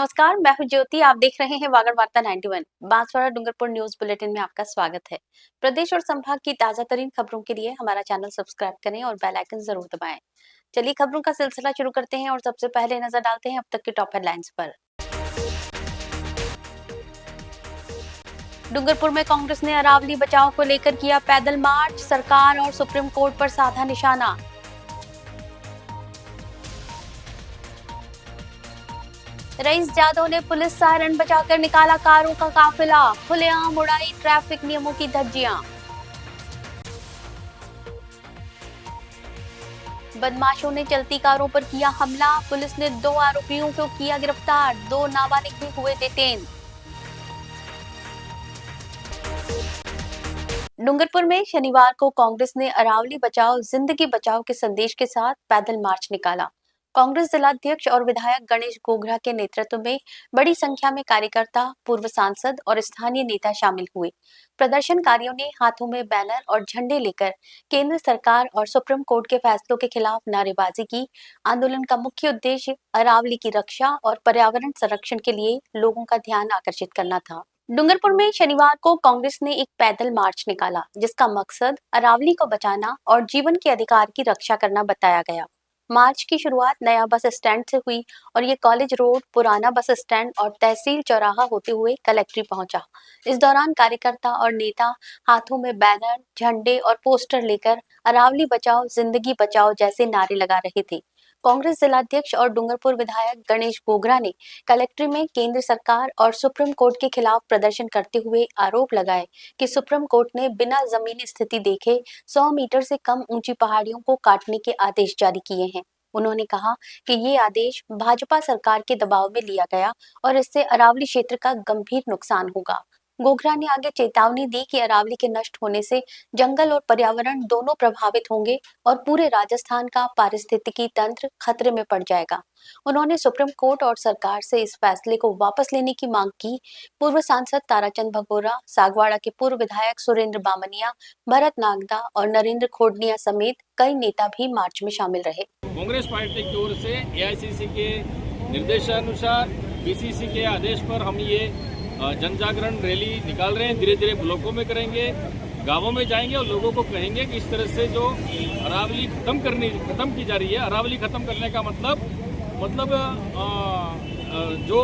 नमस्कार, मैं हूं ज्योति। आप देख रहे हैं वागड़ वार्ता 91। बांसवाड़ा डूंगरपुर न्यूज बुलेटिन में आपका स्वागत है। प्रदेश और संभाग की ताजा तरीन खबरों के लिए हमारा चैनल सब्सक्राइब करें और बेल आइकन जरूर दबाएं। चलिए खबरों का सिलसिला शुरू करते हैं और सबसे पहले नजर डालते हैं अब तक की टॉप हेडलाइंस पर। डूंगरपुर में कांग्रेस ने अरावली बचाव को लेकर किया पैदल मार्च, सरकार और सुप्रीम कोर्ट पर साधा निशाना। रईस जादव ने पुलिस सायरन बचाकर निकाला कारों का काफिला, खुलेआम उड़ाई ट्रैफिक नियमों की धज्जियां। बदमाशों ने चलती कारों पर किया हमला, पुलिस ने 2 आरोपियों को किया गिरफ्तार, 2 नाबालिग भी हुए डिटेन। डूंगरपुर में शनिवार को कांग्रेस ने अरावली बचाओ जिंदगी बचाओ के संदेश के साथ पैदल मार्च निकाला। कांग्रेस जिलाध्यक्ष और विधायक गणेश गोगरा के नेतृत्व में बड़ी संख्या में कार्यकर्ता, पूर्व सांसद और स्थानीय नेता शामिल हुए। प्रदर्शनकारियों ने हाथों में बैनर और झंडे लेकर केंद्र सरकार और सुप्रीम कोर्ट के फैसलों के खिलाफ नारेबाजी की। आंदोलन का मुख्य उद्देश्य अरावली की रक्षा और पर्यावरण संरक्षण के लिए लोगों का ध्यान आकर्षित करना था। डूंगरपुर में शनिवार को कांग्रेस ने एक पैदल मार्च निकाला, जिसका मकसद अरावली को बचाना और जीवन के अधिकार की रक्षा करना बताया गया। मार्च की शुरुआत नया बस स्टैंड से हुई और ये कॉलेज रोड, पुराना बस स्टैंड और तहसील चौराहा होते हुए कलेक्ट्री पहुंचा। इस दौरान कार्यकर्ता और नेता हाथों में बैनर, झंडे और पोस्टर लेकर अरावली बचाओ जिंदगी बचाओ जैसे नारे लगा रहे थे। कांग्रेस जिलाध्यक्ष और डूंगरपुर विधायक गणेश गोगरा ने कलेक्ट्री में केंद्र सरकार और सुप्रीम कोर्ट के खिलाफ प्रदर्शन करते हुए आरोप लगाए कि सुप्रीम कोर्ट ने बिना जमीनी स्थिति देखे 100 मीटर से कम ऊंची पहाड़ियों को काटने के आदेश जारी किए हैं। उन्होंने कहा कि ये आदेश भाजपा सरकार के दबाव में लिया गया और इससे अरावली क्षेत्र का गंभीर नुकसान होगा। गोगरा ने आगे चेतावनी दी कि अरावली के नष्ट होने से जंगल और पर्यावरण दोनों प्रभावित होंगे और पूरे राजस्थान का पारिस्थितिकी तंत्र खतरे में पड़ जाएगा। उन्होंने सुप्रीम कोर्ट और सरकार से इस फैसले को वापस लेने की मांग की। पूर्व सांसद ताराचंद भगोरा, सागवाड़ा के पूर्व विधायक सुरेंद्र बामनिया, भरत नागदा और नरेंद्र खोडनिया समेत कई नेता भी मार्च में शामिल रहे। कांग्रेस पार्टी की ओर से एआईसीसी के निर्देशानुसार पीसीसी के आदेश पर हम ये जन जागरण रैली निकाल रहे हैं। धीरे धीरे ब्लॉकों में करेंगे, गांवों में जाएंगे और लोगों को कहेंगे कि इस तरह से जो अरावली खत्म की जा रही है, अरावली खत्म करने का मतलब जो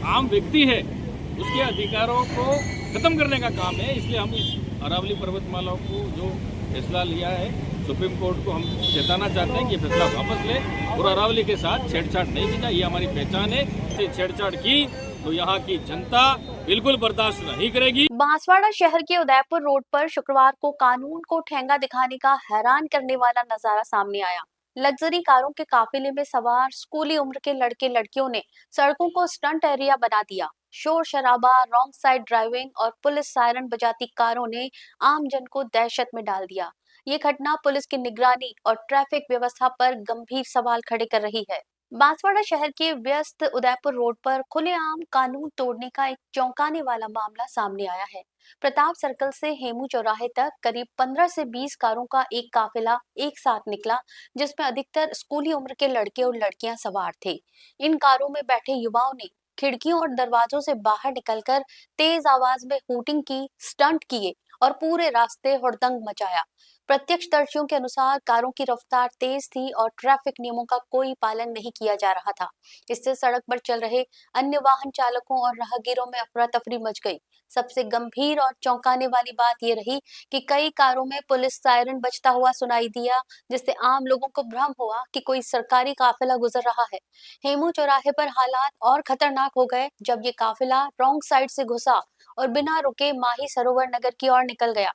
आम व्यक्ति है उसके अधिकारों को खत्म करने का काम है। इसलिए हम इस अरावली पर्वतमाला को जो फैसला लिया है, सुप्रीम कोर्ट को हम चेताना चाहते हैं कि फैसला वापस ले और अरावली के साथ छेड़छाड़ नहीं की जाए। ये हमारी पहचान है। से छेड़छाड़ की तो यहाँ की जनता बिल्कुल बर्दाश्त नहीं करेगी। बांसवाड़ा शहर के उदयपुर रोड पर शुक्रवार को कानून को ठेंगा दिखाने का हैरान करने वाला नजारा सामने आया। लग्जरी कारों के काफिले में सवार स्कूली उम्र के लड़के लड़कियों ने सड़कों को स्टंट एरिया बना दिया। शोर शराबा, रॉन्ग साइड ड्राइविंग और पुलिस सायरन बजाती कारों ने आम जन को दहशत में डाल दिया। ये घटना पुलिस की निगरानी और ट्रैफिक व्यवस्था पर गंभीर सवाल खड़े कर रही है। बांसवाड़ा शहर के व्यस्त उदयपुर रोड पर खुलेआम कानून तोड़ने का एक चौंकाने वाला मामला सामने आया है। प्रताप सर्कल से हेमू चौराहे तक करीब 15 से 20 कारों का एक काफिला एक साथ निकला, जिसमें अधिकतर स्कूली उम्र के लड़के और लड़कियां सवार थे। इन कारों में बैठे युवाओं ने खिड़कियों और दरवाजों से बाहर निकलकर तेज आवाज में हूटिंग की, स्टंट किए और पूरे रास्ते हुड़दंग मचाया। प्रत्यक्षदर्शियों के अनुसार कारों की रफ्तार तेज थी और ट्रैफिक नियमों का कोई पालन नहीं किया जा रहा था। इससे सड़क पर चल रहे अन्य वाहन चालकों और राहगीरों में अफरा तफरी मच गई। सबसे गंभीर और चौंकाने वाली बात यह रही कि कई कारों में पुलिस सायरन बजता हुआ सुनाई दिया, जिससे आम लोगों को भ्रम हुआ कि कोई सरकारी काफिला गुजर रहा है। हेमू चौराहे पर हालात और खतरनाक हो गए जब ये काफिला रॉन्ग साइड से घुसा और बिना रुके माही सरोवर नगर की ओर निकल गया।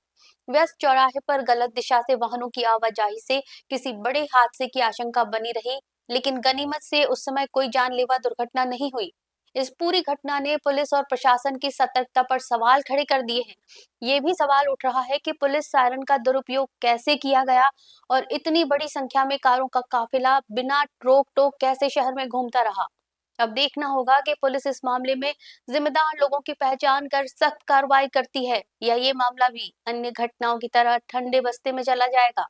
व्यस्त चौराहे पर गलत दिशा से वाहनों की आवाजाही से किसी बड़े हादसे की आशंका बनी रही, लेकिन गनीमत से उस समय कोई जानलेवा दुर्घटना नहीं हुई। इस पूरी घटना ने पुलिस और प्रशासन की सतर्कता पर सवाल खड़े कर दिए हैं। ये भी सवाल उठ रहा है कि पुलिस सायरन का दुरुपयोग कैसे किया गया और इतनी बड़ी संख्या में कारों का काफिला बिना रोक टोक कैसे शहर में घूमता रहा। अब देखना होगा कि पुलिस इस मामले में जिम्मेदार लोगों की पहचान कर सख्त कार्रवाई करती है या ये मामला भी अन्य घटनाओं की तरह ठंडे बस्ते में चला जाएगा।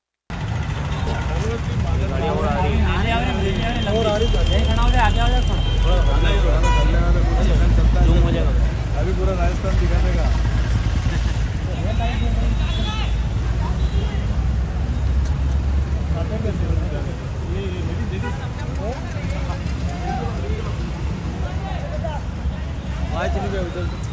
जूम हो जाएगा। अभी पूरा राजस्थान दिखा देगा। आज चली गया उधर।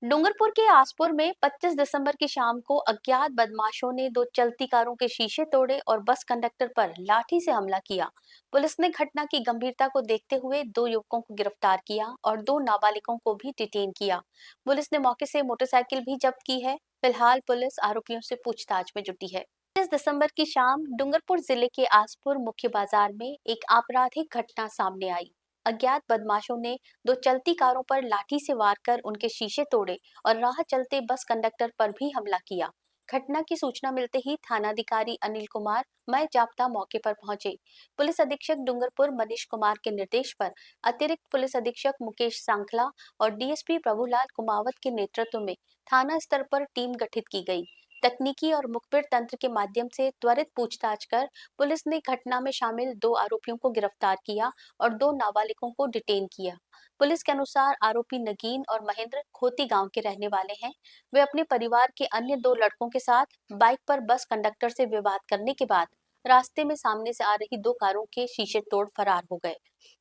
डूंगरपुर के आसपुर में 25 दिसंबर की शाम को अज्ञात बदमाशों ने दो चलती कारों के शीशे तोड़े और बस कंडक्टर पर लाठी से हमला किया। पुलिस ने घटना की गंभीरता को देखते हुए दो युवकों को गिरफ्तार किया और दो नाबालिगों को भी डिटेन किया। पुलिस ने मौके से मोटरसाइकिल भी जब्त की है। फिलहाल पुलिस आरोपियों से पूछताछ में जुटी है। 25 दिसंबर की शाम डूंगरपुर जिले के आसपुर मुख्य बाजार में एक आपराधिक घटना सामने आई। अज्ञात बदमाशों ने दो चलती कारों पर लाठी से वार कर उनके शीशे तोड़े और राह चलते बस कंडक्टर पर भी हमला किया। घटना की सूचना मिलते ही थानाधिकारी अनिल कुमार मय जाप्ता मौके पर पहुंचे। पुलिस अधीक्षक डूंगरपुर मनीष कुमार के निर्देश पर अतिरिक्त पुलिस अधीक्षक मुकेश सांखला और डीएसपी प्रभुलाल कुमावत के नेतृत्व में थाना स्तर पर टीम गठित की गई। तकनीकी और मुखबिर तंत्र के माध्यम से त्वरित पूछताछ कर पुलिस ने घटना में शामिल दो आरोपियों को गिरफ्तार किया और दो नाबालिगों को डिटेन किया। पुलिस के अनुसार आरोपी नगीन और महेंद्र खोती गांव के रहने वाले हैं। वे अपने परिवार के अन्य दो लड़कों के साथ बाइक पर बस कंडक्टर से विवाद करने के बाद रास्ते में सामने से आ रही दो कारों के शीशे तोड़ फरार हो गए।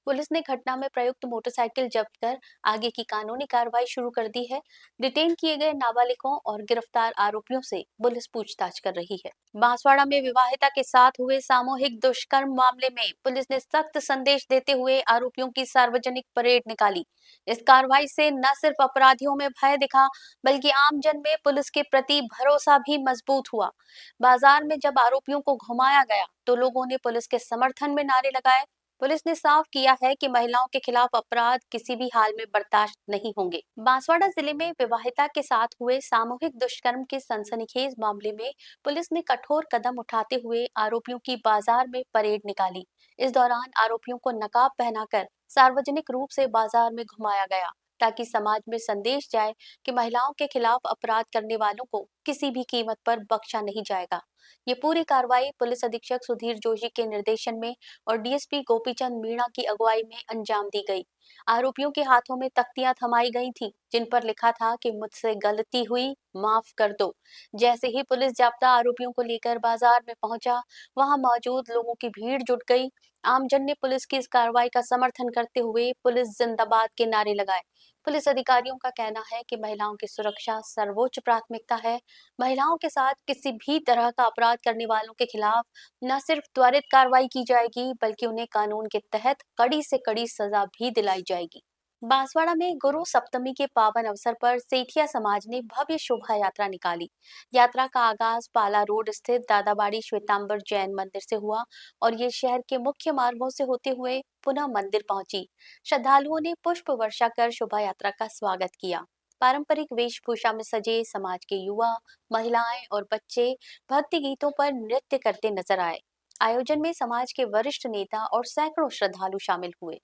पुलिस ने घटना में प्रयुक्त मोटरसाइकिल जब्त कर आगे की कानूनी कार्रवाई शुरू कर दी है। डिटेन किए गए नाबालिगों और गिरफ्तार आरोपियों से पुलिस पूछताछ कर रही है। बांसवाड़ा में विवाहिता के साथ हुए सामूहिक दुष्कर्म मामले में पुलिस ने सख्त संदेश देते हुए आरोपियों की सार्वजनिक परेड निकाली। इस कार्रवाई से न सिर्फ अपराधियों में भय दिखा, बल्कि आमजन में पुलिस के प्रति भरोसा भी मजबूत हुआ। बाजार में जब आरोपियों को घुमाया गया तो लोगों ने पुलिस के समर्थन में नारे लगाए। पुलिस ने साफ किया है कि महिलाओं के खिलाफ अपराध किसी भी हाल में बर्दाश्त नहीं होंगे। बांसवाड़ा जिले में विवाहिता के साथ हुए सामूहिक दुष्कर्म के सनसनीखेज मामले में पुलिस ने कठोर कदम उठाते हुए आरोपियों की बाजार में परेड निकाली। इस दौरान आरोपियों को नकाब पहनाकर सार्वजनिक रूप से बाजार में घुमाया गया, ताकि समाज में संदेश जाए कि महिलाओं के खिलाफ अपराध करने वालों को किसी भी कीमत पर बख्शा नहीं जाएगा। ये पूरी कार्रवाई पुलिस अधीक्षक सुधीर जोशी के निर्देशन में और डीएसपी गोपीचंद मीणा की अगुवाई में अंजाम दी गई। आरोपियों के हाथों में तख्तियां थमाई गई थी, जिन पर लिखा था कि मुझसे गलती हुई, माफ कर दो। जैसे ही पुलिस जाब्ता आरोपियों को लेकर बाजार में पहुंचा, वहां मौजूद लोगों की भीड़ जुट गई। आमजन ने पुलिस की इस कार्रवाई का समर्थन करते हुए पुलिस जिंदाबाद के नारे लगाए। पुलिस अधिकारियों का कहना है कि महिलाओं की सुरक्षा सर्वोच्च प्राथमिकता है। महिलाओं के साथ किसी भी तरह का अपराध करने वालों के खिलाफ न सिर्फ त्वरित कार्रवाई की जाएगी, बल्कि उन्हें कानून के तहत कड़ी से कड़ी सजा भी दिलाई जाएगी। बांसवाड़ा में गुरु सप्तमी के पावन अवसर पर सेठिया समाज ने भव्य शोभा यात्रा निकाली। यात्रा का आगाज पाला रोड स्थित दादाबाड़ी श्वेतांबर जैन मंदिर से हुआ और ये शहर के मुख्य मार्गों से होते हुए पुनः मंदिर पहुंची। श्रद्धालुओं ने पुष्प वर्षा कर शोभा यात्रा का स्वागत किया। पारंपरिक वेशभूषा में सजे समाज के युवा, महिलाएं और बच्चे भक्ति गीतों पर नृत्य करते नजर आए। आयोजन में समाज के वरिष्ठ नेता और सैकड़ों श्रद्धालु शामिल हुए।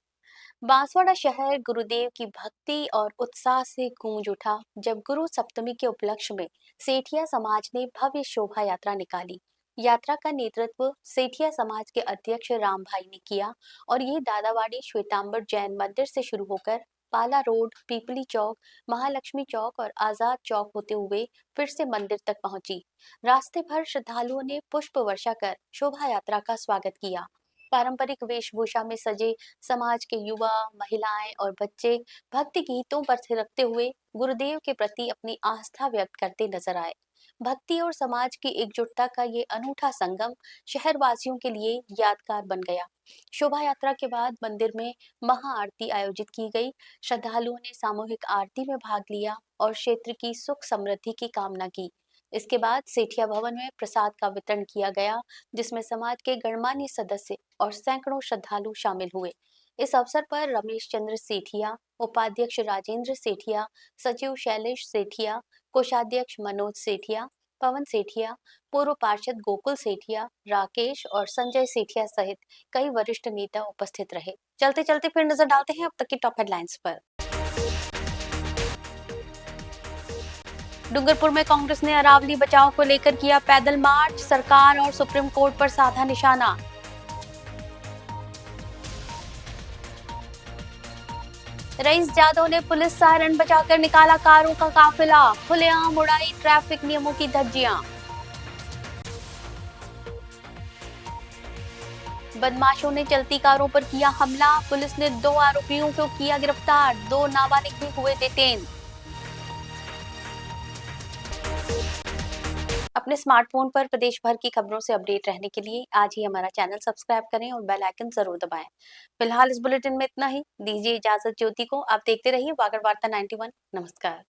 बांसवाड़ा शहर गुरुदेव की भक्ति और उत्साह से गूंज उठा जब गुरु सप्तमी के उपलक्ष्य में सेठिया समाज ने भव्य शोभा यात्रा निकाली। यात्रा का नेतृत्व सेठिया समाज के अध्यक्ष राम भाई ने किया और ये दादावाड़ी श्वेतांबर जैन मंदिर से शुरू होकर पाला रोड, पीपली चौक, महालक्ष्मी चौक और आजाद चौक होते हुए फिर से मंदिर तक पहुंची। रास्ते भर श्रद्धालुओं ने पुष्प वर्षा कर शोभा यात्रा का स्वागत किया। पारंपरिक वेशभूषा में सजे समाज के युवा, महिलाएं और बच्चे भक्ति गीतों पर थिरकते हुए गुरुदेव के प्रति अपनी आस्था व्यक्त करते नजर आए। भक्ति और समाज की एकजुटता का ये अनूठा संगम शहरवासियों के लिए यादगार बन गया। शोभा यात्रा के बाद मंदिर में महाआरती आयोजित की गई। श्रद्धालुओं ने सामूहिक आरती में भाग लिया और क्षेत्र की सुख समृद्धि की कामना की। इसके बाद सेठिया भवन में प्रसाद का वितरण किया गया, जिसमें समाज के गणमान्य सदस्य और सैकड़ों श्रद्धालु शामिल हुए। इस अवसर पर रमेश चंद्र सेठिया, उपाध्यक्ष राजेंद्र सेठिया, सचिव शैलेश सेठिया, कोषाध्यक्ष मनोज सेठिया, पवन सेठिया, पूर्व पार्षद गोकुल सेठिया, राकेश और संजय सेठिया सहित कई वरिष्ठ नेता उपस्थित रहे। चलते चलते फिर नजर डालते हैं अब तक की टॉप हेडलाइंस पर। डूंगरपुर में कांग्रेस ने अरावली बचाव को लेकर किया पैदल मार्च, सरकार और सुप्रीम कोर्ट पर साधा निशाना। रईस जादव ने पुलिस सायरन बजाकर निकाला कारों का काफिला, खुलेआम उड़ाई ट्रैफिक नियमों की धज्जियां। बदमाशों ने चलती कारों पर किया हमला, पुलिस ने 2 आरोपियों को किया गिरफ्तार, 2 नाबालिग भी हुए डिटेन। अपने स्मार्टफोन पर प्रदेश भर की खबरों से अपडेट रहने के लिए आज ही हमारा चैनल सब्सक्राइब करें और बेल आइकन जरूर दबाएं। फिलहाल इस बुलेटिन में इतना ही, दीजिए इजाजत ज्योति को। आप देखते रहिए वागर वार्ता 91। नमस्कार।